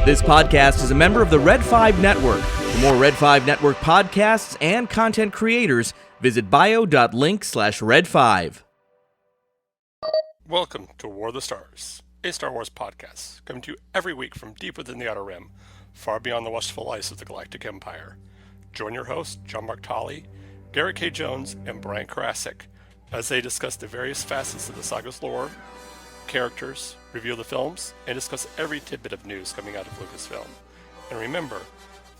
This podcast is a member of the Red 5 Network. For more Red 5 Network podcasts and content creators, visit bio.link/Red5. Welcome to War of the Stars, a Star Wars podcast, coming to you every week from deep within the Outer Rim, far beyond the watchful ice of the Galactic Empire. Join your hosts, John Mark Tolley, Garrett K. Jones, and Brian Karasik, as they discuss the various facets of the saga's lore, characters, review the films, and discuss every tidbit of news coming out of Lucasfilm. And remember,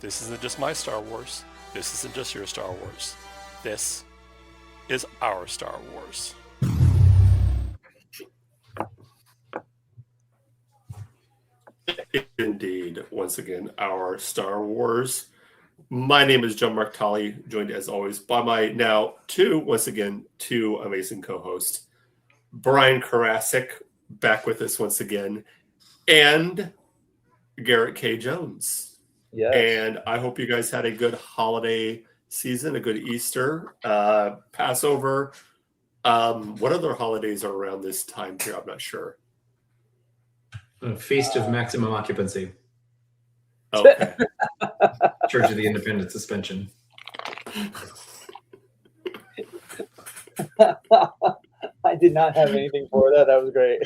this isn't just my Star Wars, this isn't just your Star Wars, this is our Star Wars. Indeed, once again, our Star Wars. My name is John Mark Tolley, joined as always by my now two amazing co-hosts, Brian Karasik, back with us once again, and Garrett K. Jones. Yes. And I hope you guys had a good holiday season, a good Easter, Passover. What other holidays are around this time here? I'm not sure. Feast of Maximum Occupancy. Okay. Church of the Independent Suspension. I did not have anything for that. That was great.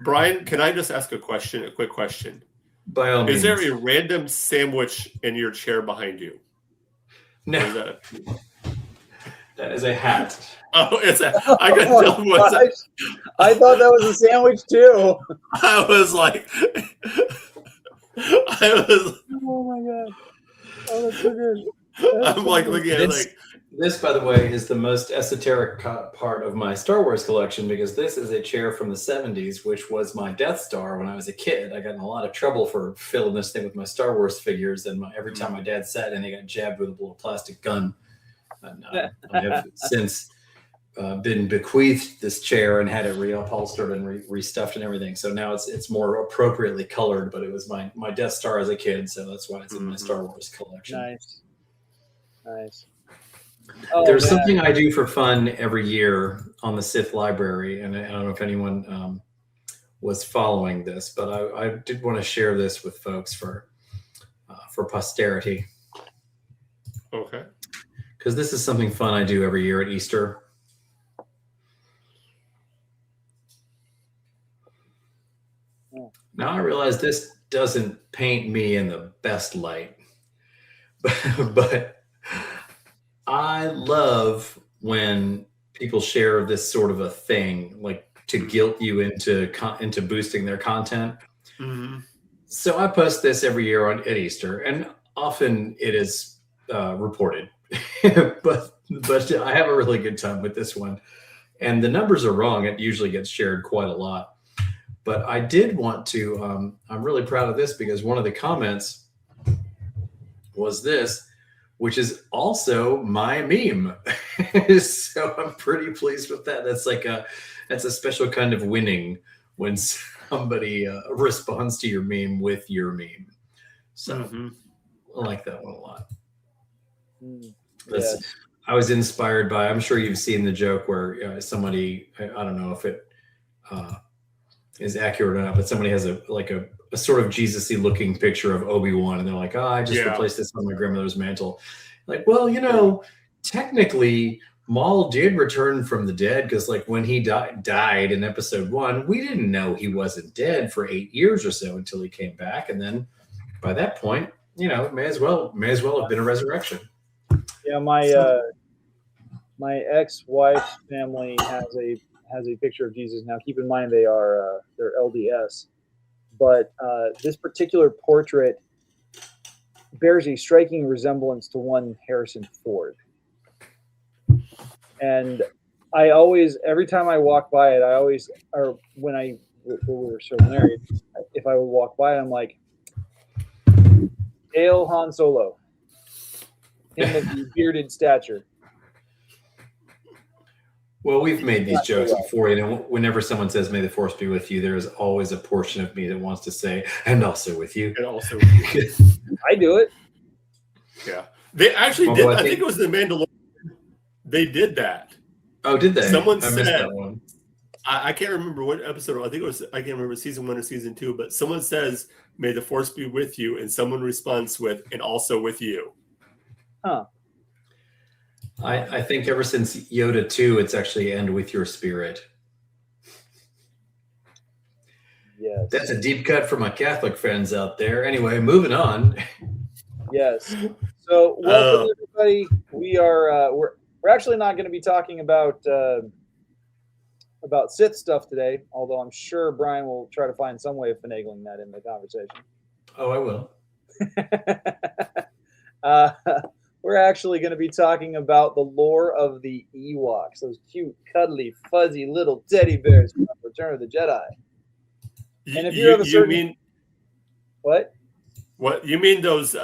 Brian, can I just ask a quick question? By all means. Is there a random sandwich in your chair behind you? No. Or is that That is a hat. Oh, it's a. I could tell what's that. I thought that was a sandwich too. I was like, Oh my god! Oh, that's so good. I'm like looking at it like. This, by the way, is the most esoteric part of my Star Wars collection because this is a chair from the 70s, which was my Death Star when I was a kid. I got in a lot of trouble for filling this thing with my Star Wars figures, and every time my dad sat in, he got jabbed with a little plastic gun. And, I have since been bequeathed this chair and had it reupholstered and restuffed and everything. So now it's more appropriately colored, but it was my Death Star as a kid, so that's why it's in my Star Wars collection. Nice. There's something I do for fun every year on the Sith Library, and I don't know if anyone was following this, but I did want to share this with folks for posterity. Okay. Because this is something fun I do every year at Easter. Now I realize this doesn't paint me in the best light, but I love when people share this sort of a thing, like to guilt you into boosting their content. Mm-hmm. So I post this every year at Easter, and often it is reported. but I have a really good time with this one, and the numbers are wrong. It usually gets shared quite a lot, but I did want to. I'm really proud of this because one of the comments was this, which is also my meme. So I'm pretty pleased with that. That's a special kind of winning when somebody responds to your meme with your meme. So I like that one a lot. Yes. I was inspired by, I'm sure you've seen the joke where somebody, I don't know if it is accurate or not, but somebody has a sort of Jesus-y looking picture of Obi-Wan, and they're like, I just replaced this on my grandmother's mantle. Like, well, technically Maul did return from the dead because like when he died in episode 1, we didn't know he wasn't dead for 8 years or so until he came back. And then by that point, it may as well have been a resurrection. Yeah, my ex-wife's family has a picture of Jesus. Now, keep in mind they're LDS, but this particular portrait bears a striking resemblance to one Harrison Ford. And I always, every time I walk by it, when we were still married, if I would walk by it, I'm like, Hail Han Solo, him of the bearded stature. Well, we've made these jokes before. Whenever someone says, may the force be with you, there is always a portion of me that wants to say, and also with you. And also with you. I do it. Yeah. They actually did. I think it was the Mandalorian. They did that. Oh, did they? Someone I said, missed that one. I can't remember what episode. I think it was. I can't remember season 1 or season 2. But someone says, "May the Force be with you," and someone responds with, "And also with you." Huh. I think ever since Yoda 2, it's actually "and with your spirit." Yes. That's a deep cut for my Catholic friends out there. Anyway, moving on. Yes. So welcome everybody. We are we're actually not going to be talking about Sith stuff today, although I'm sure Brian will try to find some way of finagling that in the conversation. Oh, I will. We're actually going to be talking about the lore of the Ewoks, those cute, cuddly, fuzzy little teddy bears from Return of the Jedi. And if you have a certain... mean what? What you mean? Those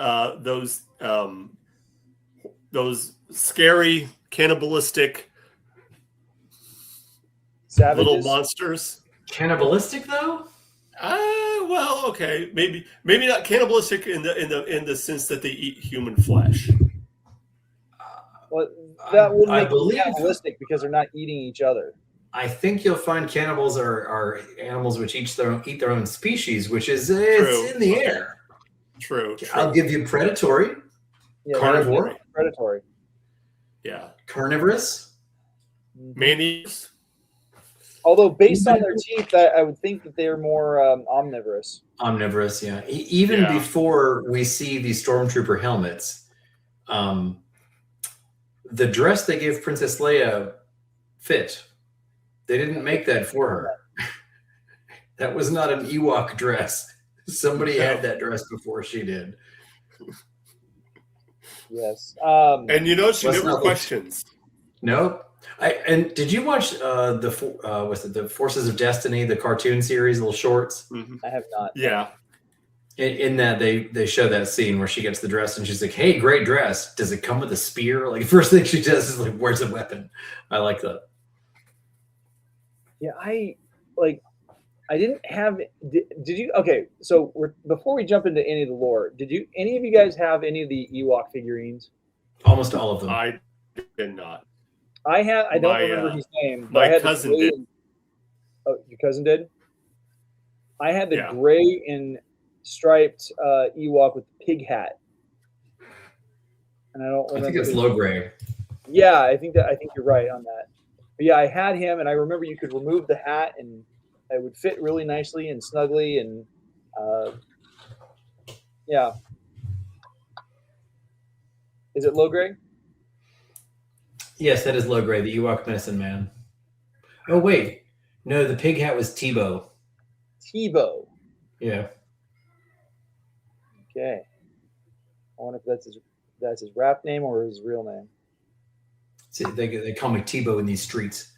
scary cannibalistic Savages? little monsters. Cannibalistic though? Well, okay, maybe not cannibalistic in the sense that they eat human flesh. Well, that would make believe- it cannibalistic because they're not eating each other. I think you'll find cannibals are animals which eat their own species, which is True. it's in the air. True. I'll give you predatory, Yeah, carnivore, predatory. Yeah. carnivorous. Manies. Although based on their teeth, I would think that they're more omnivorous. Omnivorous, yeah. Even Yeah. before we see the stormtrooper helmets, the dress they gave Princess Leia fit. They didn't make that for her. That was not an Ewok dress. Somebody had that dress before she did. Yes. And she Let's never not look- questions. Nope. And did you watch the Forces of Destiny, the cartoon series, little shorts? Mhm. I have not. Yeah. In that they show that scene where she gets the dress and she's like, "Hey, great dress. Does it come with a spear?" Like first thing she does is like, "Where's a weapon?" I like that. Yeah, I didn't have. Did you? Okay, so before we jump into any of the lore, did any of you guys have any of the Ewok figurines? Almost all of them. I did not. I had. I don't My, remember his name. But my I had cousin the gray did. Oh, your cousin did. I had the Yeah. gray and striped Ewok with the pig hat, and I don't I remember. think it's low grade. Yeah, I think you're right on that. But yeah, I had him, and I remember you could remove the hat, and it would fit really nicely and snugly, and yeah. Is it low grade? Yes, that is low grade. The Ewok Medicine Man. Oh wait, no, the pig hat was Tebow. Tebow. Yeah. Okay. I wonder if that's his rap name or his real name. See, they call me Tebow in these streets.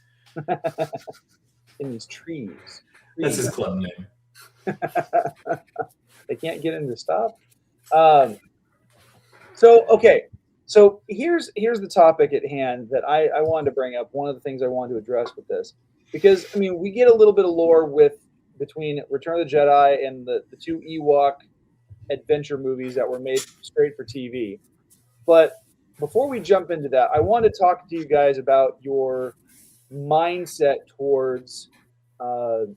In these trees. That's his club name. They can't get him to stop. So here's the topic at hand that I wanted to bring up. One of the things I wanted to address with this, because I mean we get a little bit of lore between Return of the Jedi and the two Ewok adventure movies that were made straight for TV. But before we jump into that, I want to talk to you guys about your mindset towards the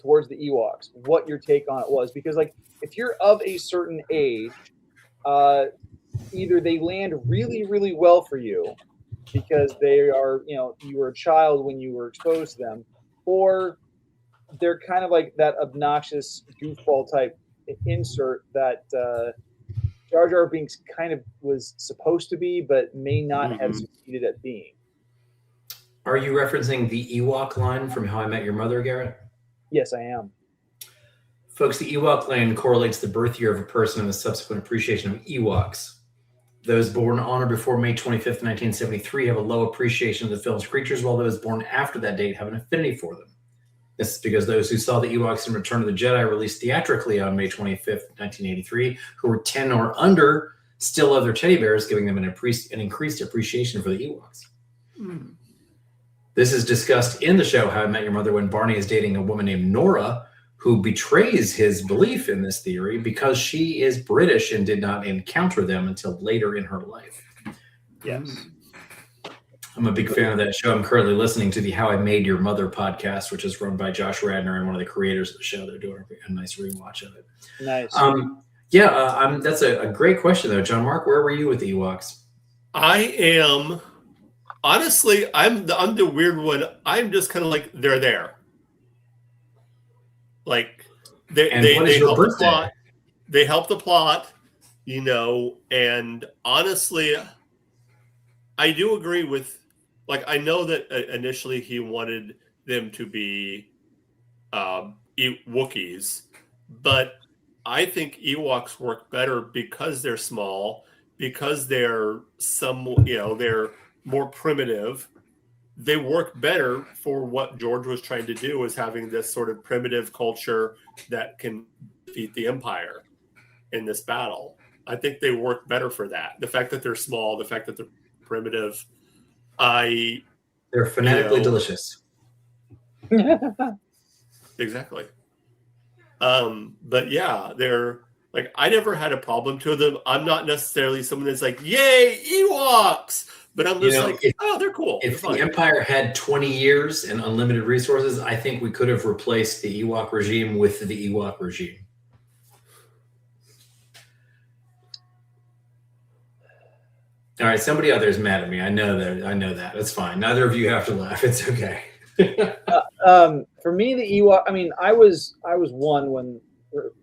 Ewoks, what your take on it was, because like if you're of a certain age, either they land really, really well for you because they are, you were a child when you were exposed to them, or they're kind of like that obnoxious goofball type insert that Jar Jar Binks kind of was supposed to be, but may not have succeeded at being. Are you referencing the Ewok line from How I Met Your Mother, Garrett? Yes, I am. Folks, the Ewok line correlates the birth year of a person and the subsequent appreciation of Ewoks. Those born on or before May 25th, 1973 have a low appreciation of the film's creatures, while those born after that date have an affinity for them. This is because those who saw the Ewoks in Return of the Jedi released theatrically on May 25th, 1983, who were 10 or under, still love their teddy bears, giving them an increased appreciation for the Ewoks. This is discussed in the show How I Met Your Mother when Barney is dating a woman named Nora, who betrays his belief in this theory because she is British and did not encounter them until later in her life. Yes. I'm a big fan of that show. I'm currently listening to the How I Made Your Mother podcast, which is run by Josh Radner and one of the creators of the show. They're doing a nice rewatch of it. Nice. That's a great question, though. John Mark, where were you with the Ewoks? I am, honestly, I'm the weird one. I'm just kind of like, they're there. Like, they help the plot. They help the plot, and honestly, I do agree with, like, I know that initially he wanted them to be Wookiees, but I think Ewoks work better because they're small, because they're they're more primitive. They work better for what George was trying to do, is having this sort of primitive culture that can defeat the Empire in this battle. I think they work better for that. The fact that they're small, the fact that they're primitive, they're phonetically delicious. Exactly. But yeah, they're like, I never had a problem to them. I'm not necessarily someone that's like, yay, Ewoks, but I'm just they're cool. If the Empire had 20 years and unlimited resources, I think we could have replaced the Ewok regime with the Ewok regime. All right, somebody out there is mad at me. I know that. It's fine. Neither of you have to laugh. It's okay. For me, the Ewok. I mean, I was one when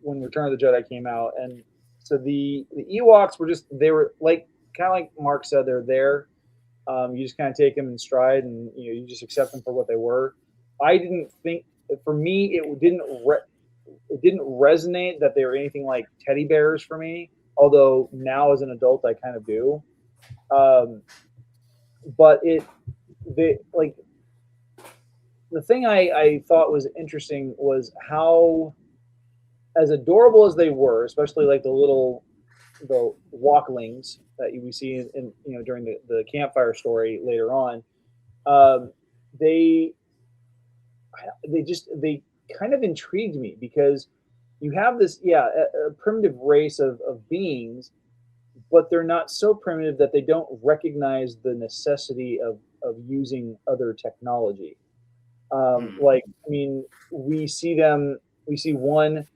Return of the Jedi came out, and so the Ewoks they were like, kind of like Mark said, they're there. You just kind of take them in stride, and you just accept them for what they were. I didn't think, for me, it didn't resonate that they were anything like teddy bears for me. Although now as an adult, I kind of do. But the thing I thought was interesting was how, as adorable as they were, especially like the walklings that we see in during the campfire story later on, they kind of intrigued me, because you have this a primitive race of beings, but they're not so primitive that they don't recognize the necessity of using other technology. Like, I mean, we see one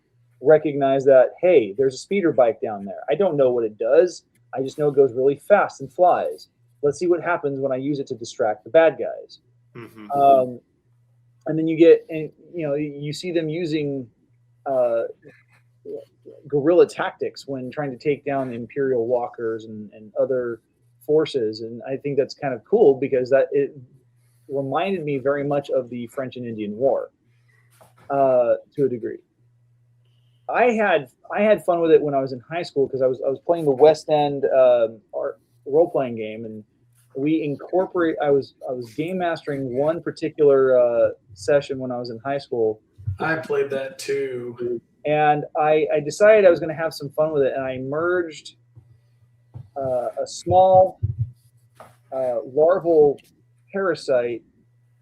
recognize that, hey, there's a speeder bike down there. I don't know what it does. I just know it goes really fast and flies. Let's see what happens when I use it to distract the bad guys. Mm-hmm. And then you see them using guerrilla tactics when trying to take down Imperial walkers and other forces. And I think that's kind of cool, because it reminded me very much of the French and Indian War to a degree. I had fun with it when I was in high school, because I was playing the West End role playing game, and I was game mastering one particular session when I was in high school. I played that too. And I decided I was going to have some fun with it, and I merged a small larval parasite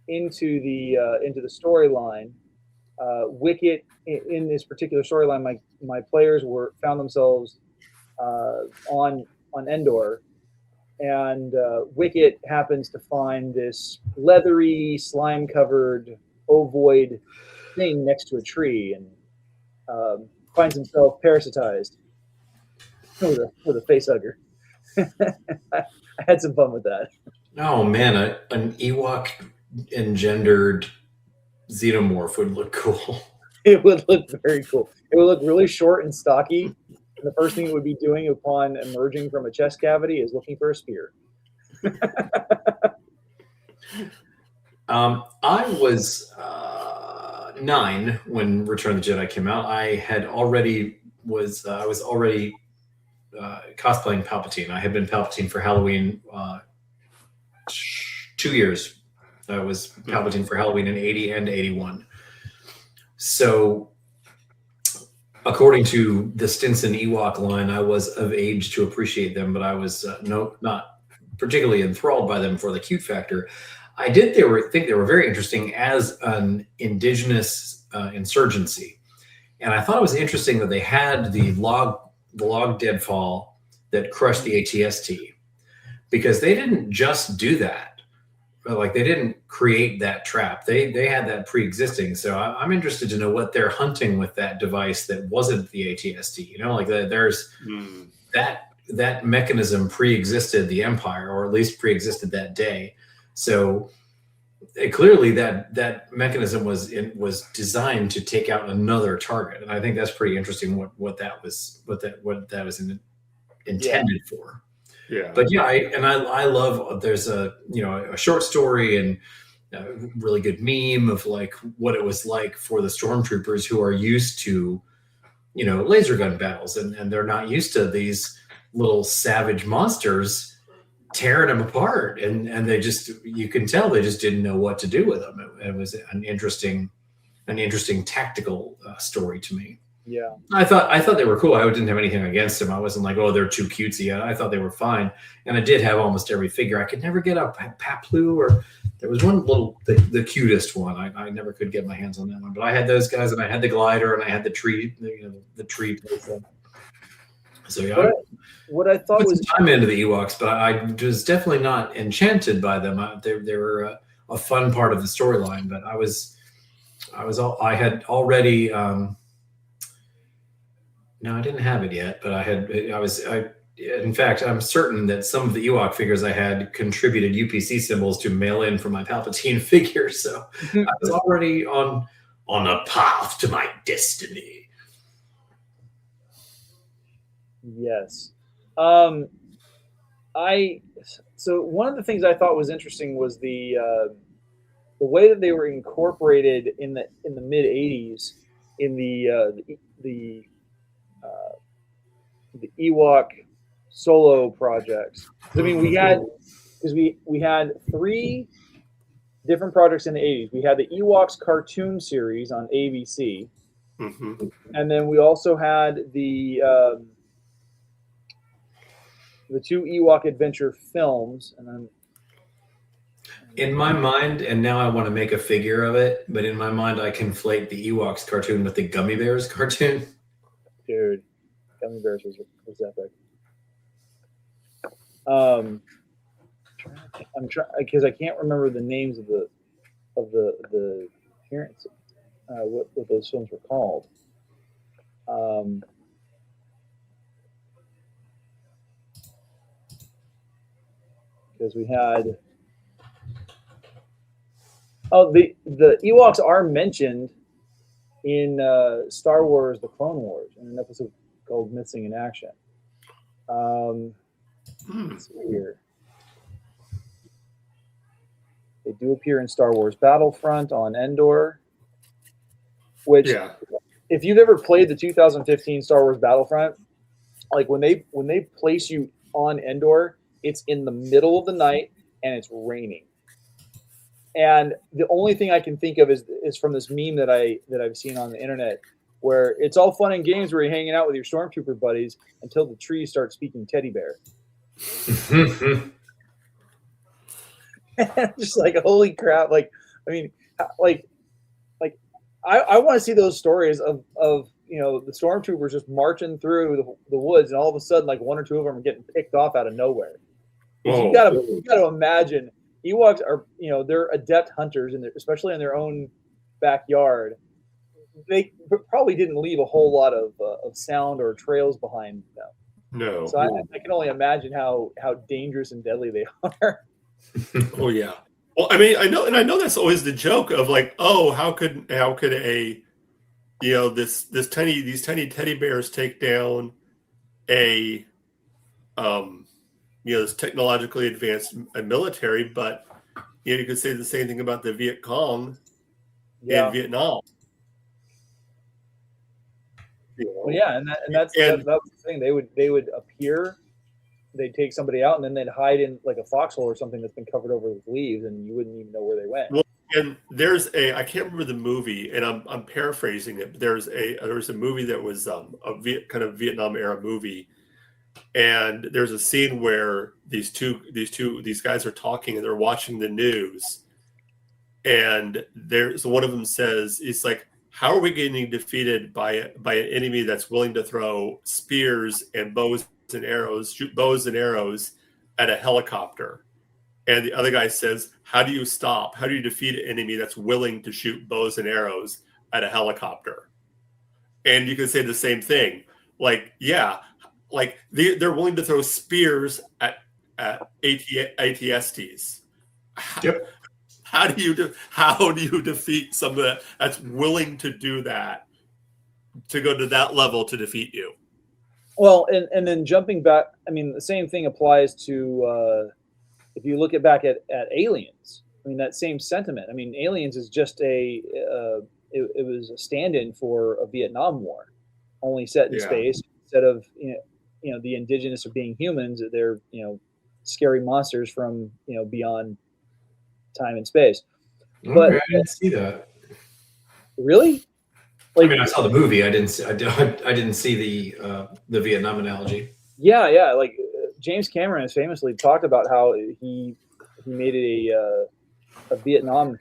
into the storyline. Wicket, in this particular storyline, my players found themselves on Endor, and Wicket happens to find this leathery, slime-covered ovoid thing next to a tree, and finds himself parasitized with a face hugger. I had some fun with that. Oh man, an Ewok engendered xenomorph would look cool. It would look very cool. It would look really short and stocky. And the first thing it would be doing upon emerging from a chest cavity is looking for a spear. I was 9 when Return of the Jedi came out. I was already cosplaying Palpatine. I had been Palpatine for Halloween 2 years. I was Palpatine for Halloween in 80 and 81. So, according to the Stinson Ewok line, I was of age to appreciate them, but I was not particularly enthralled by them for the cute factor. I did think they were very interesting as an indigenous insurgency. And I thought it was interesting that they had the log deadfall that crushed the ATST, because they didn't just do that. like they didn't create that trap. They had that pre-existing. So I'm interested to know what they're hunting with that device that wasn't the ATST. You know, like there's that mechanism pre-existed the Empire, or at least pre-existed that day. So clearly that mechanism was designed to take out another target, and I think that's pretty interesting. What that was intended for. Yeah. But yeah, I love, there's a short story and a really good meme of like what it was like for the stormtroopers who are used to, laser gun battles, and they're not used to these little savage monsters tearing them apart. And they just, you can tell they just didn't know what to do with them. It was an interesting tactical story to me. Yeah, I thought they were cool. I didn't have anything against them. I wasn't like, oh, they're too cutesy. I thought they were fine, and I did have almost every figure. I could never get a Paplu, or there was one little, the cutest one. I never could get my hands on that one, but I had those guys, and I had the glider, and I had the tree, the tree. So yeah, what I thought was, I'm into the Ewoks, but I was definitely not enchanted by them. They were a fun part of the storyline, but I had already. No, I didn't have it yet, but in fact, I'm certain that some of the Ewok figures I had contributed UPC symbols to mail in for my Palpatine figure. So I was already on a path to my destiny. yes. So one of the things I thought was interesting was the way that they were incorporated in the mid '80s in the Ewok solo projects. I mean, we had three different projects in the '80s. We had the Ewoks cartoon series on ABC, and then we also had the two Ewok adventure films. And then, in my mind, and now I want to make a figure of it, but in my mind, I conflate the Ewoks cartoon with the Gummy Bears cartoon. Dude, Gummy Bears was epic. I'm trying because I can't remember the names of the appearance, what those films were called. Because we had the Ewoks are mentioned in Star Wars: The Clone Wars in an episode called "Missing in Action." Let's see here. They do appear in Star Wars Battlefront on Endor, which, if you've ever played the 2015 Star Wars Battlefront, like when they place you on Endor, it's in the middle of the night and it's raining. And the only thing I can think of is from this meme that I've seen on the internet, where it's all fun and games where you're hanging out with your stormtrooper buddies until the trees start speaking teddy bear. Just like, holy crap! Like, I mean, like I want to see those stories of the stormtroopers just marching through the woods, and all of a sudden, like one or two of them are getting picked off out of nowhere. You gotta imagine. Ewoks are, they're adept hunters, especially in their own backyard. They probably didn't leave a whole lot of sound or trails behind them. No. So I can only imagine how dangerous and deadly they are. Oh yeah. Well, I mean, I know that's always the joke of like, oh, how could a, these tiny teddy bears take down a, this technologically advanced military, but you could say the same thing about the Viet Cong in Vietnam. Well, yeah, and that's the thing. They would appear, they'd take somebody out, and then they'd hide in like a foxhole or something that's been covered over with leaves, and you wouldn't even know where they went. Well, and there's I can't remember the movie, and I'm paraphrasing it, but there was a movie that was kind of Vietnam era movie. And there's a scene where these guys are talking and they're watching the news, and one of them says, "It's like, how are we getting defeated by an enemy that's willing to throw spears and bows and arrows at a helicopter?" And the other guy says, how do you stop? How do you defeat an enemy that's willing to shoot bows and arrows at a helicopter? And you can say the same thing. Like, yeah, like they're willing to throw spears at ATSTs. Yep. How do you defeat somebody that's willing to do that, to go to that level to defeat you? Well, and then jumping back, I mean, the same thing applies to if you look back at Aliens. I mean, that same sentiment. I mean, Aliens is just it was a stand-in for a Vietnam War, only set in space. Instead of the indigenous of being humans, they're scary monsters from beyond time and space. Okay, But I didn't see that. Really? I mean, I saw the movie. I didn't see the Vietnam analogy. Yeah. Like James Cameron has famously talked about how he made it a Vietnam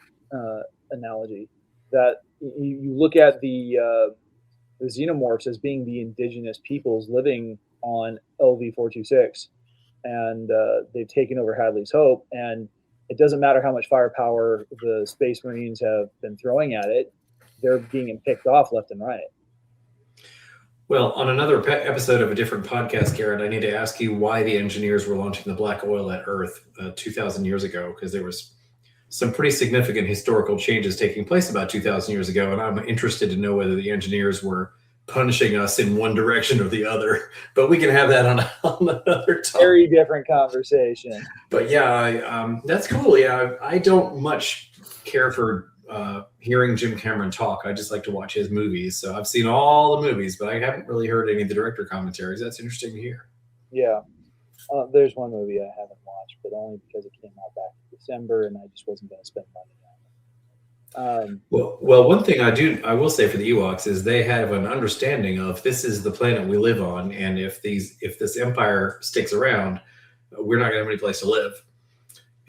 analogy, that you look at the xenomorphs as being the indigenous peoples living on LV-426, and they've taken over Hadley's Hope, and it doesn't matter how much firepower the Space Marines have been throwing at it, they're being picked off left and right. Well, on another episode of a different podcast, Garrett, I need to ask you why the engineers were launching the black oil at Earth 2,000 years ago, because there was some pretty significant historical changes taking place about 2,000 years ago, and I'm interested to know whether the engineers were punishing us in one direction or the other. But we can have that on another topic. Very different conversation. But yeah, that's cool. Yeah, I don't much care for hearing Jim Cameron talk. I just like to watch his movies. So I've seen all the movies, but I haven't really heard any of the director commentaries. That's interesting to hear. Yeah. There's one movie I haven't watched, but only because it came out back in December, and I just wasn't going to spend money on it. Well, one thing I will say for the Ewoks is they have an understanding of this is the planet we live on, and if this empire sticks around, we're not going to have any place to live.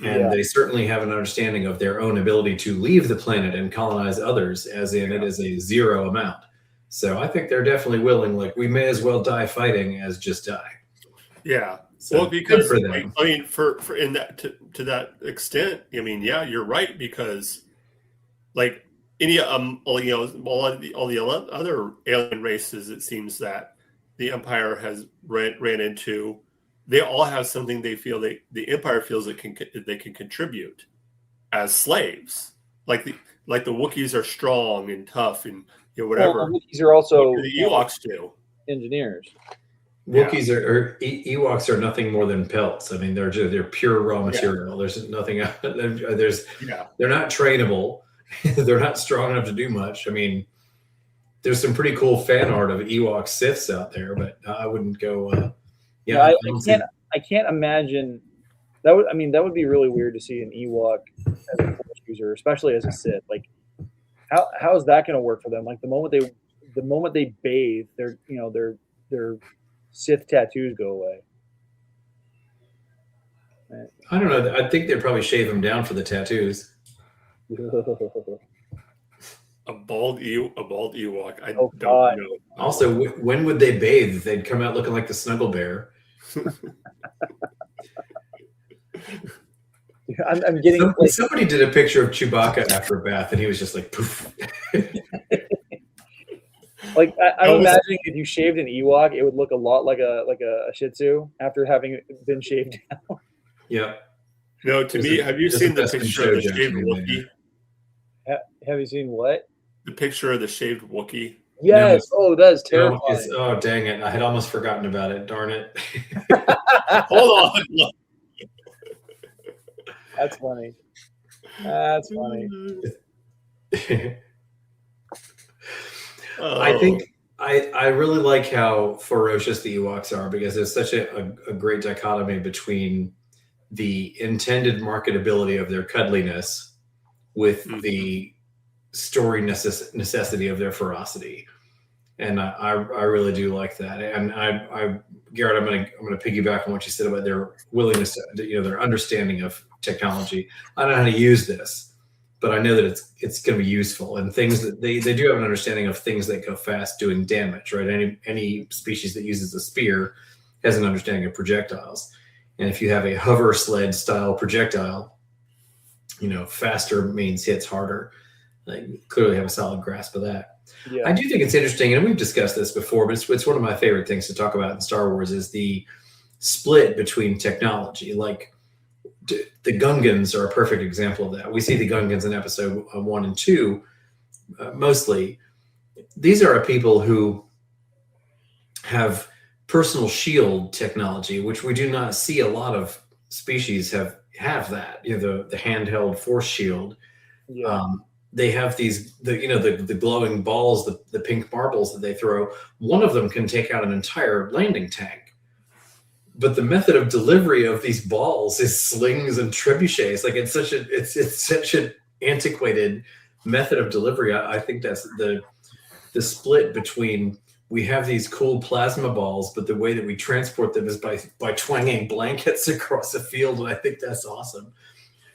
And they certainly have an understanding of their own ability to leave the planet and colonize others, as in it is a zero amount. So I think they're definitely willing, like, we may as well die fighting as just die. Yeah. So, well, because for them. I mean, for in that to that extent, I mean, yeah, you're right, because like any all the other alien races, it seems that the Empire has ran into, they all have something they feel the Empire feels they can contribute as slaves. Like the Wookiees are strong and tough and whatever. Well, the Wookiees are also the Ewoks do. Engineers. Wookiees or Ewoks are nothing more than pelts. I mean, they're pure raw material. There's nothing. They're not trainable. They're not strong enough to do much. I mean, there's some pretty cool fan art of Ewok Siths out there, but I wouldn't go. I can't imagine that would. I mean, that would be really weird to see an Ewok as a Force user, especially as a Sith. Like, how is that going to work for them? Like the moment they bathe, their Sith tattoos go away. I don't know. I think they'd probably shave them down for the tattoos. A bald Ewok. I don't know. Also, when would they bathe? If they'd come out looking like the Snuggle Bear. I'm getting. Somebody did a picture of Chewbacca after a bath, and he was just like poof. Like I'm imagining if you shaved an Ewok, it would look a lot like a Shih Tzu after having been shaved down. Yeah. No, to me, have you seen the picture of the shaved Wookiee? Have you seen what? The picture of the shaved Wookiee. Yes. Oh, that's terrifying. Oh, dang it! I had almost forgotten about it. Darn it! Hold on. That's funny. That's funny. I think I really like how ferocious the Ewoks are, because there's such a great dichotomy between the intended marketability of their cuddliness with the story necessity of their ferocity. And I really do like that. And Garrett, I'm gonna piggyback on what you said about their willingness to, their understanding of technology. I don't know how to use this, but I know that it's going to be useful, and things that they do have an understanding of things that go fast doing damage, right? Any species that uses a spear has an understanding of projectiles. And if you have a hover sled style projectile, faster means hits harder. You clearly have a solid grasp of that. Yeah. I do think it's interesting, and we've discussed this before, but it's one of my favorite things to talk about in Star Wars is the split between technology. Like the Gungans are a perfect example of that. We see the Gungans in episode 1 and 2 mostly. These are people who have personal shield technology, which we do not see a lot of species have that. The handheld force shield. Yeah. They have the glowing balls, the pink marbles that they throw. One of them can take out an entire landing tank. But the method of delivery of these balls is slings and trebuchets. Like it's such an antiquated method of delivery. I think that's the split between, we have these cool plasma balls, but the way that we transport them is by twanging blankets across a field, and I think that's awesome.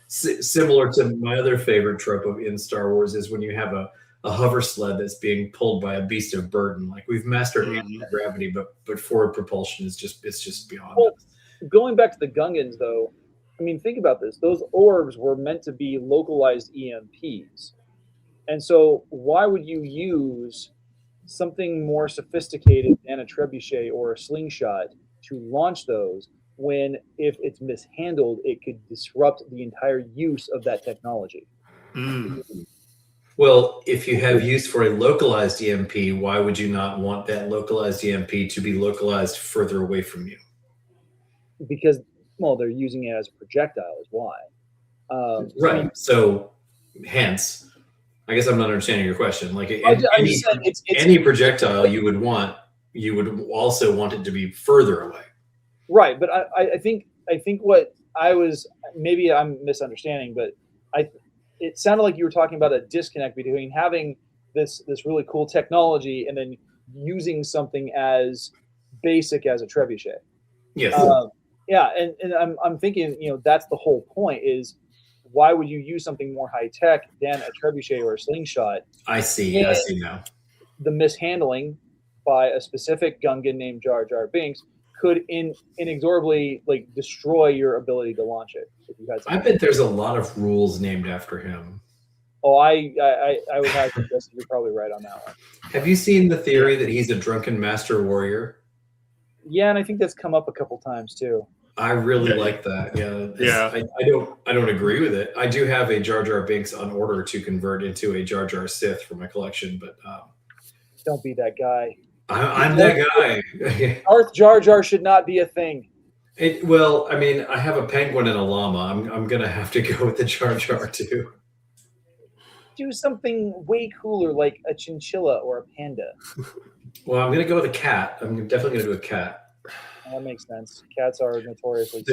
Similar to my other favorite trope in Star Wars is when you have a hover sled that's being pulled by a beast of burden. Like we've mastered anti-gravity, but forward propulsion is just beyond. Well, going back to the Gungans, though, I mean, think about this. Those orbs were meant to be localized EMPs. And so why would you use something more sophisticated than a trebuchet or a slingshot to launch those when, if it's mishandled, it could disrupt the entire use of that technology? Well, if you have use for a localized EMP, why would you not want that localized EMP to be localized further away from you? Because, well, they're using it as a projectile is why. Right. So, hence, I guess I'm not understanding your question. Like any projectile you would also want it to be further away. Right. But I think what I was, maybe I'm misunderstanding, but it sounded like you were talking about a disconnect between having this really cool technology and then using something as basic as a trebuchet. Yes. Yeah, and I'm thinking, that's the whole point is why would you use something more high tech than a trebuchet or a slingshot? I see now. The mishandling by a specific Gungan named Jar Jar Binks could inexorably destroy your ability to launch it. If you had I bet there's a lot of rules named after him. Oh, I would have to guess you're probably right on that one. Have you seen the theory that he's a drunken master warrior? Yeah, and I think that's come up a couple times too. I really like that. Yeah. I don't agree with it. I do have a Jar Jar Binks on order to convert into a Jar Jar Sith for my collection, but don't be that guy. I'm that guy. Darth Jar Jar should not be a thing. Well, I mean, I have a penguin and a llama. I'm gonna have to go with the Jar Jar too. Do something way cooler like a chinchilla or a panda. Well, I'm gonna go with a cat. I'm definitely gonna do a cat. That makes sense. Cats are notoriously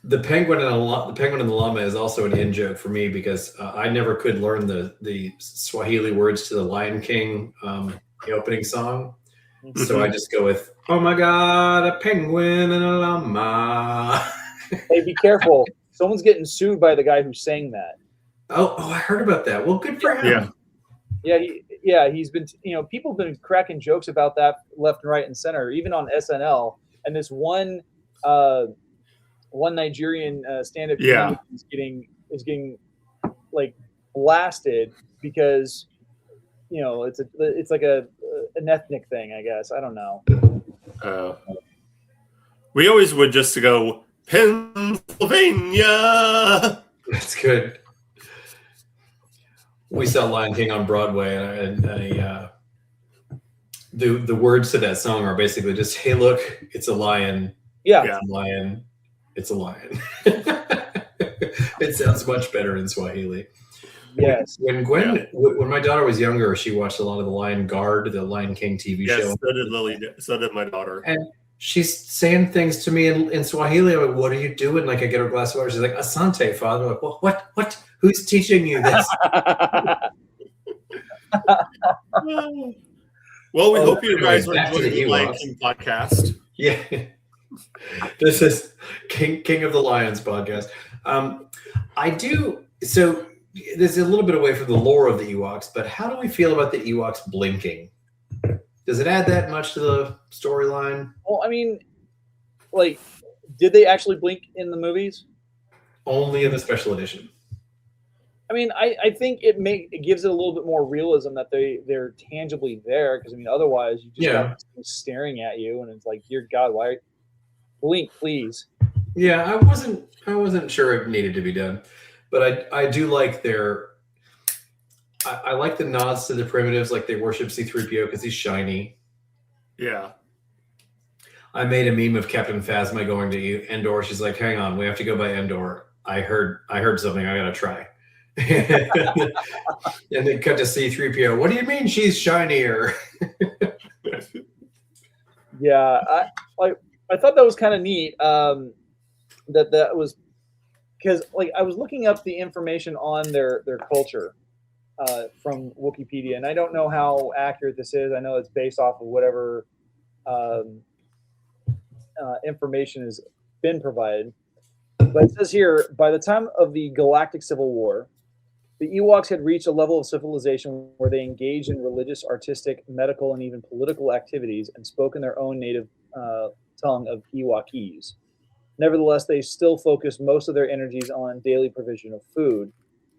the penguin and the llama is also an in joke for me because I never could learn the Swahili words to the Lion King the opening song. Mm-hmm. So I just go with, oh my God, a penguin and a llama. Hey, be careful. Someone's getting sued by the guy who sang that. Oh, I heard about that. Well, good for him. Yeah, he's been, people have been cracking jokes about that left and right and center, even on SNL. And this one Nigerian stand-up comedian is getting like blasted because it's like an ethnic thing, I guess. I don't know. We always would just go Pennsylvania. That's good. We saw Lion King on Broadway, and the words to that song are basically just, "Hey, look, it's a lion. Yeah, it's a lion. It's a lion." It sounds much better in Swahili. Yes. When my daughter was younger, she watched a lot of the Lion Guard, the Lion King TV show. Yes, so did Lily. So did my daughter. And she's saying things to me in Swahili. I'm like, "What are you doing?" Like, I get her a glass of water. She's like, "Asante, father." I'm like, well, what? Who's teaching you this? Well, we hope you guys are enjoying the Lion King podcast. Yeah. This is King of the Lions podcast. So this is a little bit away from the lore of the Ewoks, but how do we feel about the Ewoks blinking? Does it add that much to the storyline? Well, I mean, like Did they actually blink in the movies? Only in the special edition. I mean, I think it gives it a little bit more realism that they're tangibly there, because I mean, otherwise you just got things staring at you, and it's like, dear God, why blink, please? Yeah, I wasn't sure it needed to be done, but I do like I like the nods to the primitives, like they worship C-3PO because he's shiny. Yeah. I made a meme of Captain Phasma going to Endor. She's like, "Hang on, we have to go by Endor. I heard something. I gotta try." And then cut to C-3PO. What do you mean she's shinier? Yeah, I thought that was kind of neat. That was because like I was looking up the information on their culture from Wikipedia, and I don't know how accurate this is. I know it's based off of whatever information has been provided. But it says here, by the time of the Galactic Civil War, the Ewoks had reached a level of civilization where they engaged in religious, artistic, medical, and even political activities and spoke in their own native tongue of Ewokese. Nevertheless, they still focused most of their energies on daily provision of food.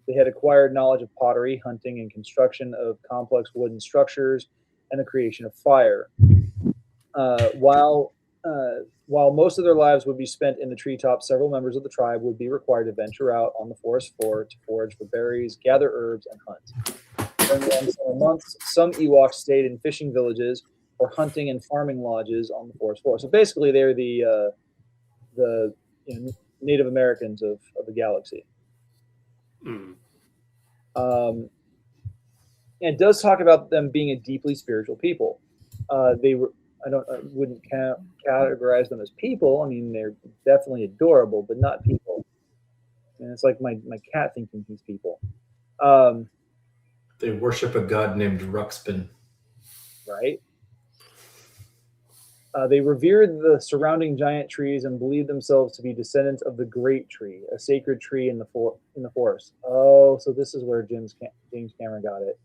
They had acquired knowledge of pottery, hunting, and construction of complex wooden structures, and the creation of fire. While most of their lives would be spent in the treetops, several members of the tribe would be required to venture out on the forest floor to forage for berries, gather herbs, and hunt. During the warm summer months, some Ewoks stayed in fishing villages or hunting and farming lodges on the forest floor. So basically, they're the Native Americans of the galaxy. Mm. And it does talk about them being a deeply spiritual people. They were. I wouldn't categorize them as people. I mean, they're definitely adorable, but not people. And it's like my cat thinking he's people. They worship a god named Ruxpin. Right. They revered the surrounding giant trees and believed themselves to be descendants of the Great Tree, a sacred tree in the forest. Oh, so this is where James Cameron got it.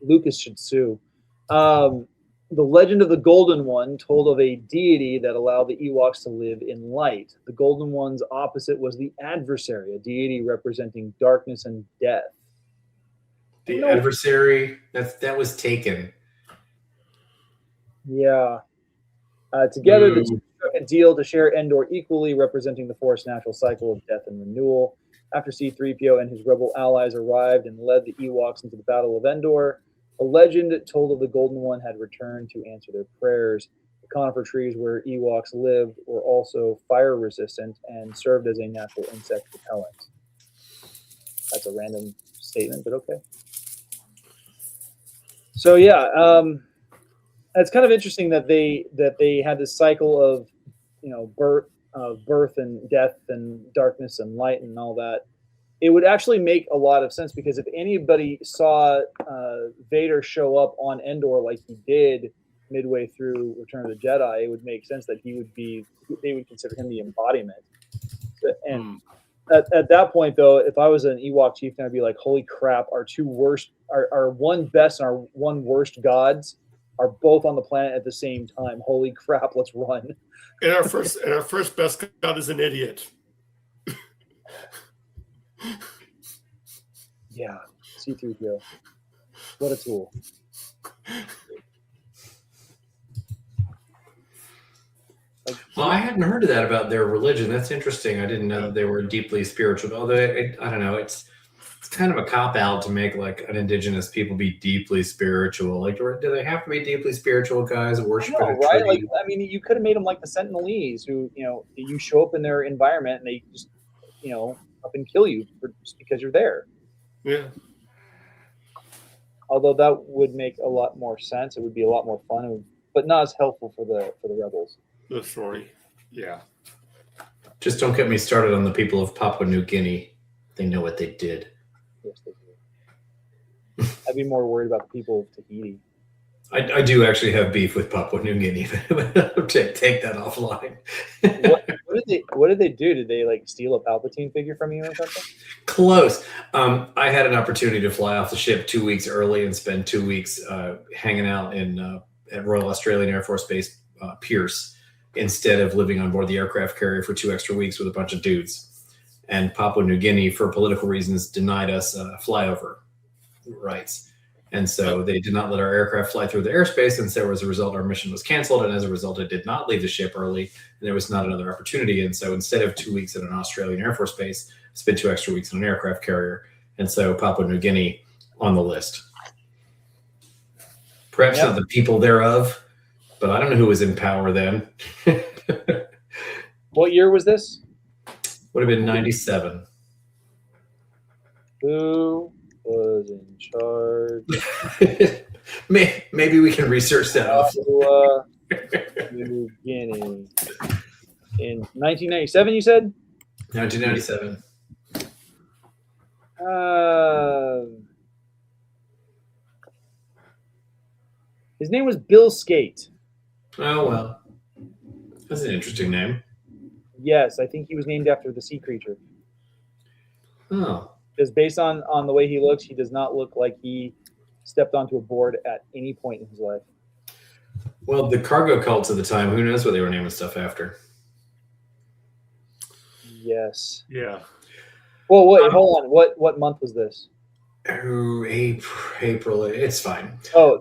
Lucas should sue. The legend of the Golden One told of a deity that allowed the Ewoks to live in light. The Golden One's opposite was the adversary, a deity representing darkness and death. The adversary, that was taken. Yeah. Together, the two struck a deal to share Endor equally, representing the Force's natural cycle of death and renewal. After C-3PO and his rebel allies arrived and led the Ewoks into the Battle of Endor, a legend told of the Golden One had returned to answer their prayers. The conifer trees where Ewoks lived were also fire resistant and served as a natural insect repellent. That's a random statement, but okay. So yeah, it's kind of interesting that they had this cycle of birth and death and darkness and light and all that. It would actually make a lot of sense, because if anybody saw Vader show up on Endor like he did midway through Return of the Jedi, it would make sense that they would consider him the embodiment. And at that point, though, if I was an Ewok chieftain, I'd be like, holy crap, our one best and our one worst gods are both on the planet at the same time. Holy crap, let's run. And our first best god is an idiot. Yeah, C-3PO. What a tool. Well, I hadn't heard of that about their religion. That's interesting. I didn't know that they were deeply spiritual. Although I don't know, it's kind of a cop out to make like an indigenous people be deeply spiritual. Like, do they have to be deeply spiritual guys worshiping a tree? Right? Like, I mean, you could have made them like the Sentinelese, who you show up in their environment and they just up and kill you just because you're there. Yeah. Although that would make a lot more sense. It would be a lot more fun, but not as helpful for the rebels. The story. Yeah. Just don't get me started on the people of Papua New Guinea. They know what they did. Yes, they do. I'd be more worried about the people of Tahiti. I do actually have beef with Papua New Guinea. Take that offline. What did they do? Did they like steal a Palpatine figure from you or something? Close. I had an opportunity to fly off the ship 2 weeks early and spend 2 weeks hanging out at Royal Australian Air Force Base Pierce instead of living on board the aircraft carrier for 2 extra weeks with a bunch of dudes. And Papua New Guinea, for political reasons, denied us flyover rights. And so they did not let our aircraft fly through the airspace. And so as a result, our mission was canceled. And as a result, it did not leave the ship early. And there was not another opportunity. And so instead of 2 weeks at an Australian Air Force base, I spent 2 extra weeks on an aircraft carrier. And so Papua New Guinea on the list. Perhaps not the people thereof, but I don't know who was in power then. What year was this? Would have been 97. Who was in charge? Maybe we can research that off. New Guinea. In 1997, you said? 1997. His name was Bill Skate. Oh, well. That's an interesting name. Yes, I think he was named after the sea creature. Oh. Because based on the way he looks, he does not look like he stepped onto a board at any point in his life. Well, the cargo cults of the time, who knows what they were naming stuff after? Yes. Yeah. Well, wait, hold on. What month was this? Oh, April. It's fine. Oh,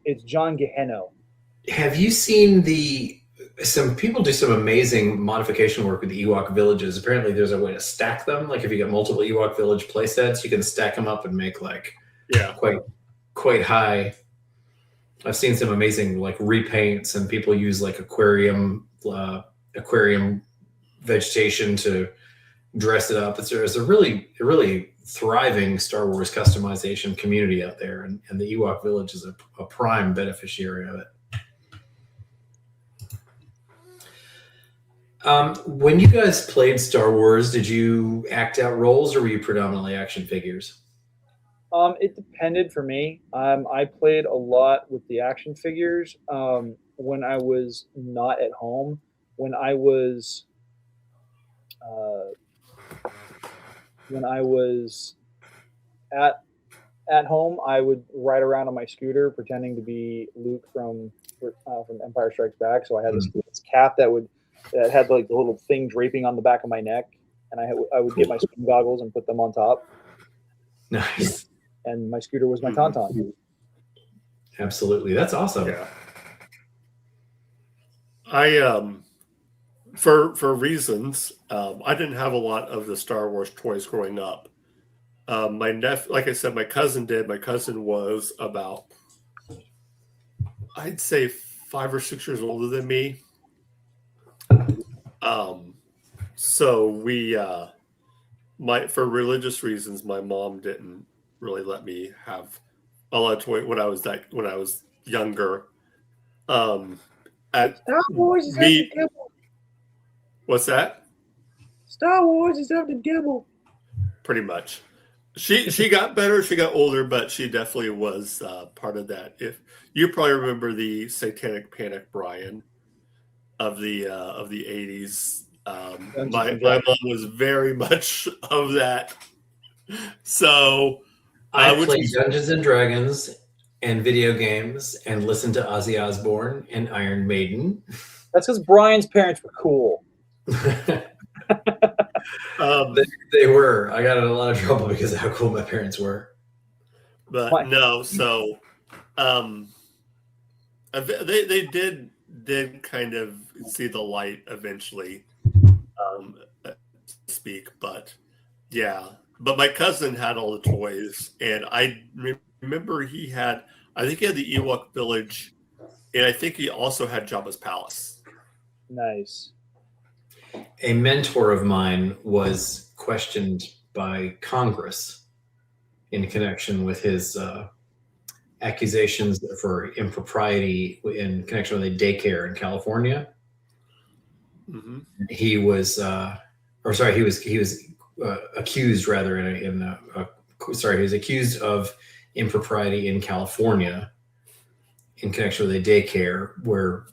it's John Gehenno. Have you seen some people do some amazing modification work with the Ewok villages. Apparently there's a way to stack them. Like if you get multiple Ewok village play sets, you can stack them up and make quite high. I've seen some amazing like repaints, and people use like aquarium vegetation to dress it up. There's a really thriving Star Wars customization community out there, and the Ewok village is a prime beneficiary of it. When you guys played Star Wars, did you act out roles, or were you predominantly action figures? It depended for me. I played a lot with the action figures when I was not at home. When I was at home, I would ride around on my scooter pretending to be Luke from Empire Strikes Back. So I had this cap that had like the little thing draping on the back of my neck, and I would get my spin goggles and put them on top. Nice. And my scooter was my tauntaun. Absolutely, that's awesome. Yeah. I for reasons, I didn't have a lot of the Star Wars toys growing up. My nephew, like I said, my cousin did. My cousin was about, I'd say, 5 or 6 years older than me. So we, for religious reasons, my mom didn't really let me have a lot of toys when I was younger. Star Wars is me, up the devil. What's that? Star Wars is up the devil. Pretty much. She got better. She got older, but she definitely was part of that. If you probably remember the Satanic Panic, Brian, of the 80s. My mom was very much of that. So I played Dungeons and Dragons and video games and listened to Ozzy Osbourne and Iron Maiden. That's because Brian's parents were cool. They were. I got in a lot of trouble because of how cool my parents were. But no, so they did kind of see the light eventually, speak. But yeah, but my cousin had all the toys, and I remember I think he had the Ewok village, and I think he also had Jabba's palace. Nice. A mentor of mine was questioned by Congress in connection with his accusations for impropriety in connection with a daycare in California. Mm-hmm. He was accused rather he was accused of impropriety in California in connection with a daycare where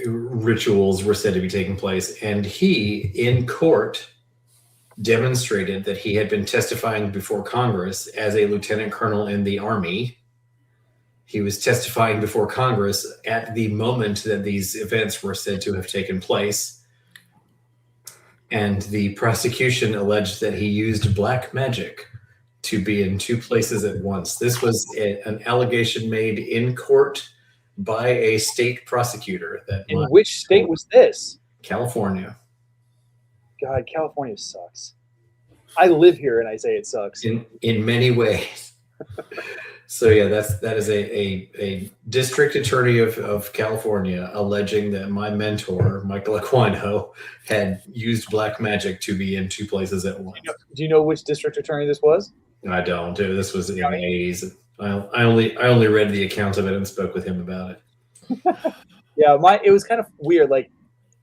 rituals were said to be taking place, and he in court demonstrated that he had been testifying before Congress as a lieutenant colonel in the Army. He was testifying before Congress at the moment that these events were said to have taken place. And the prosecution alleged that he used black magic to be in two places at once. This was an allegation made in court by a state prosecutor. In which state was this? California. God, California sucks. I live here and I say it sucks. In many ways. So yeah, that is a district attorney of California alleging that my mentor, Michael Aquino, had used black magic to be in two places at once. Do you know which district attorney this was? I don't. This was in the 80s. I only read the account of it and spoke with him about it. Yeah, it was kind of weird. Like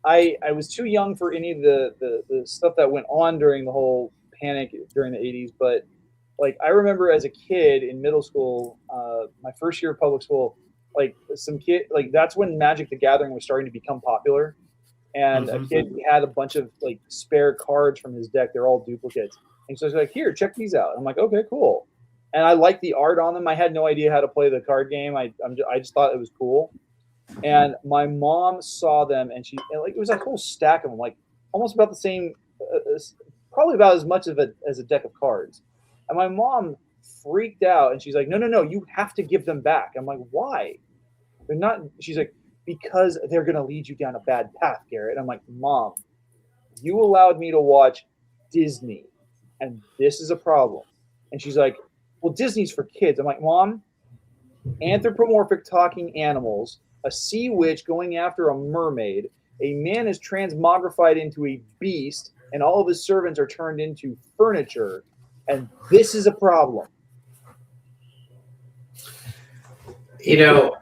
I was too young for any of the stuff that went on during the whole panic during the 80s, but like I remember as a kid in middle school, my first year of public school, like some kid, like that's when Magic the Gathering was starting to become popular, and a kid had a bunch of like spare cards from his deck. They're all duplicates, and so I was like, "Here, check these out." I'm like, "Okay, cool," and I liked the art on them. I had no idea how to play the card game. I just thought it was cool, and my mom saw them, and it was a whole stack of them, like almost about the same, probably about as much as a deck of cards. And my mom freaked out, and she's like, no, you have to give them back. I'm like, why? They're not. She's like, because they're going to lead you down a bad path, Garrett. I'm like, Mom, you allowed me to watch Disney, and this is a problem. And she's like, well, Disney's for kids. I'm like, Mom, anthropomorphic talking animals, a sea witch going after a mermaid, a man is transmogrified into a beast, and all of his servants are turned into furniture. And this is a problem. You know,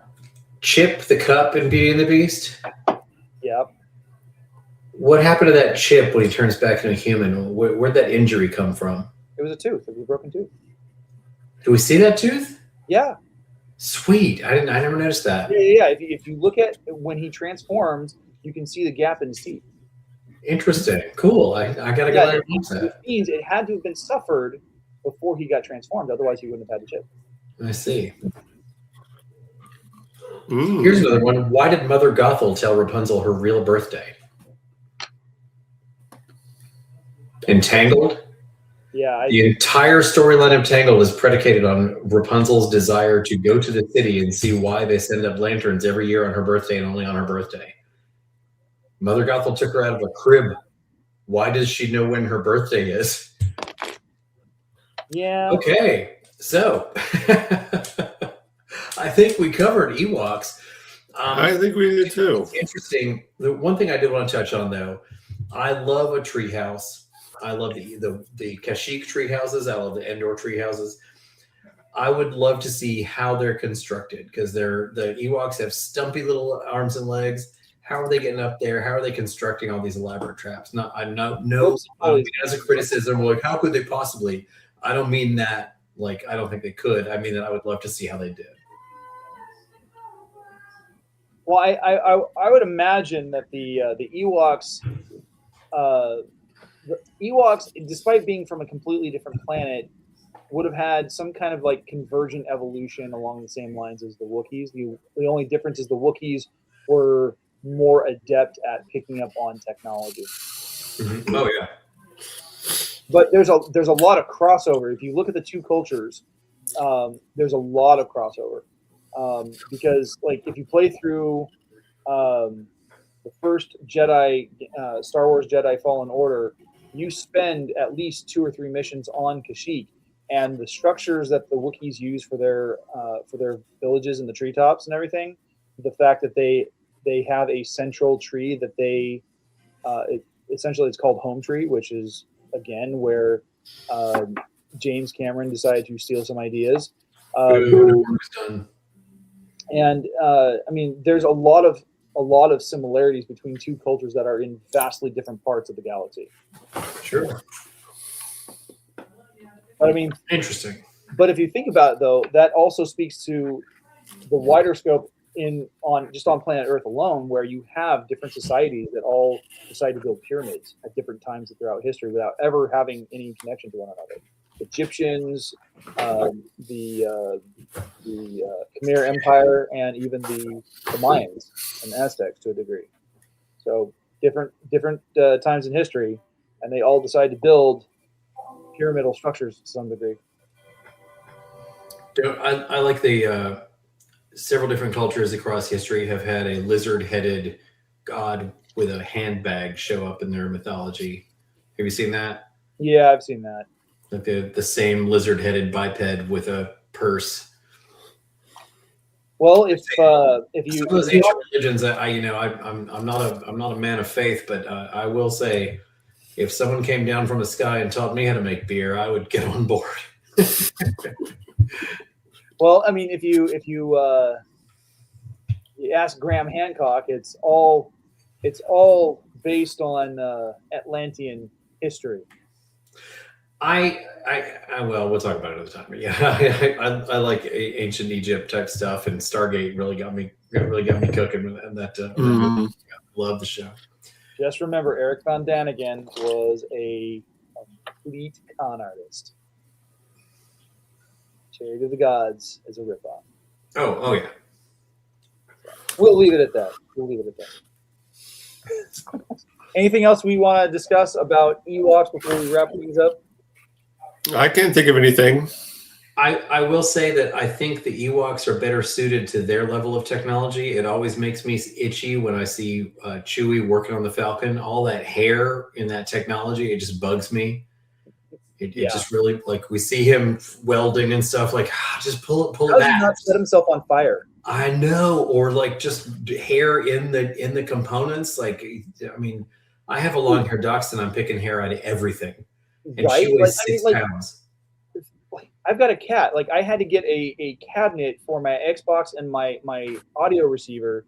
Chip the Cup in Beauty and the Beast? Yep. What happened to that Chip when he turns back into a human? Where'd that injury come from? It was a tooth. It was a broken tooth. Do we see that tooth? Yeah. Sweet. I never noticed that. Yeah. If you look at when he transforms, you can see the gap in his teeth. Interesting. Cool. I gotta go there and watch that. It means it had to have been suffered before he got transformed. Otherwise, he wouldn't have had the chip. I see. Here's another one. Why did Mother Gothel tell Rapunzel her real birthday? Entangled? Yeah. The entire storyline of Tangled is predicated on Rapunzel's desire to go to the city and see why they send up lanterns every year on her birthday and only on her birthday. Mother Gothel took her out of a crib. Why does she know when her birthday is? Yeah. Okay, so I think we covered Ewoks. I think we did too. It's interesting. The one thing I did want to touch on, though, I love a tree house. I love the Kashyyyk tree houses. I love the Endor tree houses. I would love to see how they're constructed because the Ewoks have stumpy little arms and legs. How are they getting up there? How are they constructing all these elaborate traps? As a criticism, like how could they possibly? I don't mean that. Like I don't think they could. I mean that I would love to see how they did. Well, I would imagine that the Ewoks, despite being from a completely different planet, would have had some kind of like convergent evolution along the same lines as the Wookiees. The only difference is the Wookiees were more adept at picking up on technology. Mm-hmm. Oh yeah. But there's a lot of crossover. If you look at the two cultures, there's a lot of crossover. Because like if you play through the first Jedi, Star Wars Jedi Fallen Order, you spend at least 2 or 3 missions on Kashyyyk, and the structures that the Wookiees use for their villages and the treetops and everything, the fact that they have a central tree that essentially it's called Home Tree, which is again where James Cameron decided to steal some ideas. And I mean, there's a lot of similarities between two cultures that are in vastly different parts of the galaxy. Sure. But I mean, interesting. But if you think about it, though, that also speaks to the wider scope on planet Earth alone, where you have different societies that all decide to build pyramids at different times throughout history without ever having any connection to one another. Egyptians, the Khmer Empire and even the Mayans and Aztecs to a degree. So different times in history, and they all decide to build pyramidal structures to some degree. I like the several different cultures across history have had a lizard-headed god with a handbag show up in their mythology. Have you seen that? Yeah, I've seen that. Like the same lizard-headed biped with a purse. Well, if you some of those ancient religions, I'm not a man of faith, but I will say, if someone came down from the sky and taught me how to make beer, I would get on board. Well, I mean, if you ask Graham Hancock, it's all based on Atlantean history. Well, we'll talk about it another time. But yeah, I like ancient Egypt type stuff, and Stargate really got me cooking with that. Mm-hmm. Love the show. Just remember, Eric Von Daniken was a complete con artist. Charity of the Gods is a ripoff. Oh yeah. We'll leave it at that. Anything else we want to discuss about Ewoks before we wrap things up? I can't think of anything. I will say that I think the Ewoks are better suited to their level of technology. It always makes me itchy when I see Chewie working on the Falcon. All that hair in that technology, it just bugs me. It just really, like, we see him welding and stuff, like, just pull it How does back. he not set himself on fire? I know, or like just hair in the components. Like, I mean, I have a long hair dachshund. I'm picking hair out of everything, and Right? she weighs 6 pounds. I've got a cat. Like, I had to get a cabinet for my Xbox and my audio receiver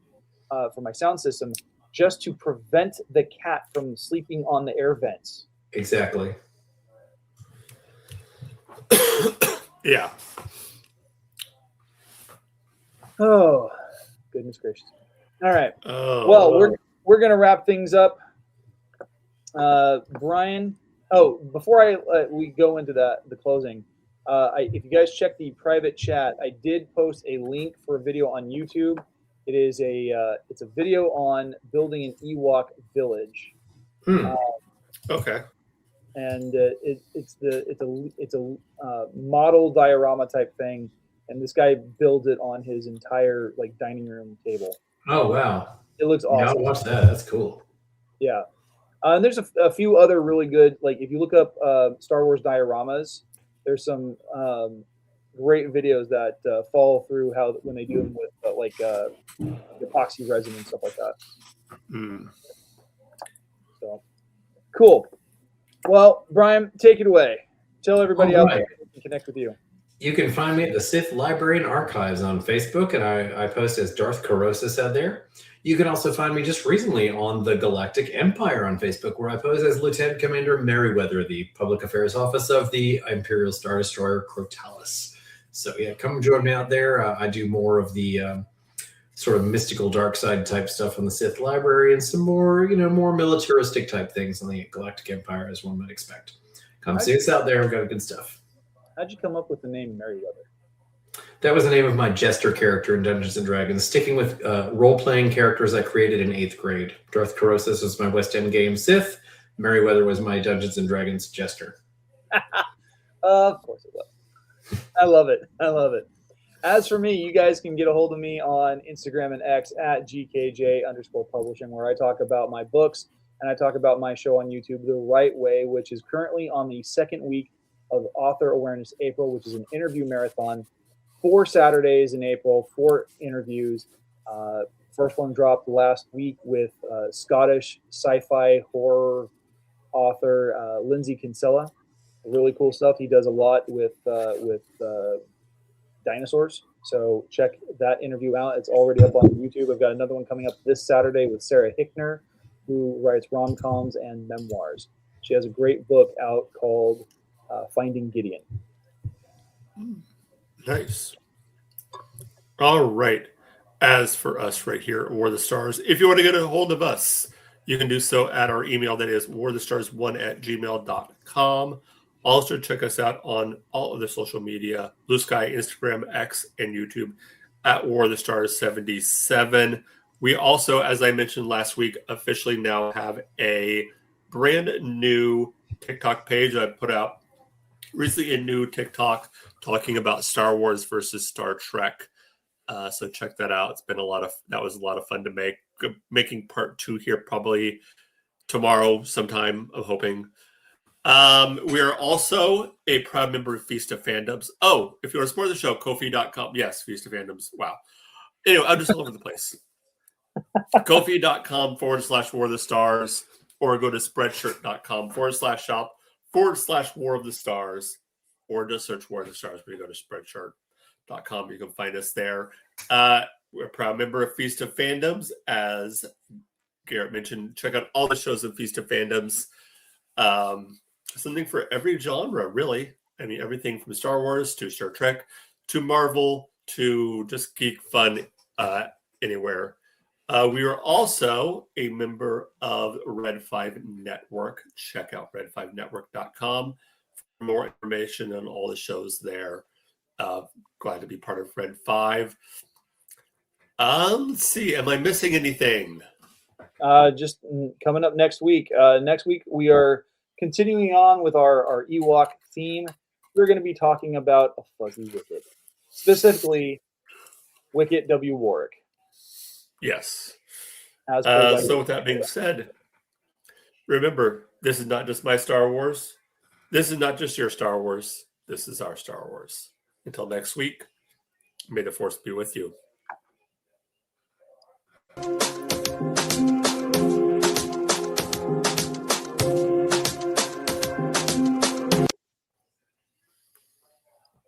for my sound system just to prevent the cat from sleeping on the air vents. Exactly. Yeah. Oh, goodness gracious! All right. Oh, Well, we're gonna wrap things up. Brian. Oh, before we go into the closing, if you guys check the private chat, I did post a link for a video on YouTube. It is it's a video on building an Ewok village. okay. And it's a model diorama type thing, and this guy builds it on his entire like dining room table. Oh wow! It looks awesome. Yeah, I'll watch that. That's cool. Yeah, and there's a few other really good. Like if you look up Star Wars dioramas, there's some great videos that follow through how when they do them with epoxy resin and stuff like that. So cool. Well, Brian, take it away. Tell everybody out there they can connect with you. You can find me at the Sith Library and Archives on Facebook, and I post as Darth Carosis out there. You can also find me just recently on the Galactic Empire on Facebook, where I pose as Lieutenant Commander Merryweather, the Public Affairs Office of the Imperial Star Destroyer Crotalus. So yeah, come join me out there. I do more of the sort of mystical dark side type stuff on the Sith Library, and some more, more militaristic type things on the Galactic Empire, as one might expect. Come see us out there. We've got good stuff. How'd you come up with the name Merryweather? That was the name of my jester character in Dungeons & Dragons, sticking with role-playing characters I created in 8th grade. Darth Carosis was my West End game Sith. Merryweather was my Dungeons & Dragons jester. Of course it was. I love it. As for me, you guys can get a hold of me on Instagram and X at GKJ_publishing, where I talk about my books and I talk about my show on YouTube, The Right Way, which is currently on the second week of Author Awareness April, which is an interview marathon. 4 Saturdays in April, 4 interviews. First one dropped last week with Scottish sci-fi horror author Lindsay Kinsella. Really cool stuff. He does a lot with dinosaurs. So check that interview out. It's already up on YouTube. I've got another one coming up this Saturday with Sarah Hickner, who writes rom-coms and memoirs. She has a great book out called Finding Gideon. Nice. All right. As for us right here at War of the Stars, if you want to get a hold of us, you can do so at our email that is warthestars1@gmail.com. Also, check us out on all of the social media, Blue Sky, Instagram, X, and YouTube at War of the Stars 77. We also, as I mentioned last week, officially now have a brand new TikTok page. I put out recently a new TikTok talking about Star Wars versus Star Trek. So check that out. That was a lot of fun to make. Making part 2 here probably tomorrow sometime, I'm hoping. We are also a proud member of Feast of Fandoms. Oh, if you want to support the show, Ko-fi.com. Yes, Feast of Fandoms. Wow. Anyway, I'm just all over the place. Ko-fi.com/War of the Stars, or go to spreadshirt.com/shop/War of the Stars, or just search War of the Stars when you go to spreadshirt.com. You can find us there. We're a proud member of Feast of Fandoms. As Garrett mentioned, check out all the shows of Feast of Fandoms. Something for every genre, really. I mean, everything from Star Wars to Star Trek to Marvel to just geek fun anywhere. We are also a member of Red 5 Network. Check out red5network.com for more information on all the shows there. Glad to be part of Red 5. Let's see. Am I missing anything? Just coming up next week. Next week, we are continuing on with our Ewok theme. We're going to be talking about a fuzzy Wicket, specifically Wicket W. Warwick. Yes. So with that being said, remember, this is not just my Star Wars. This is not just your Star Wars. This is our Star Wars. Until next week, may the Force be with you.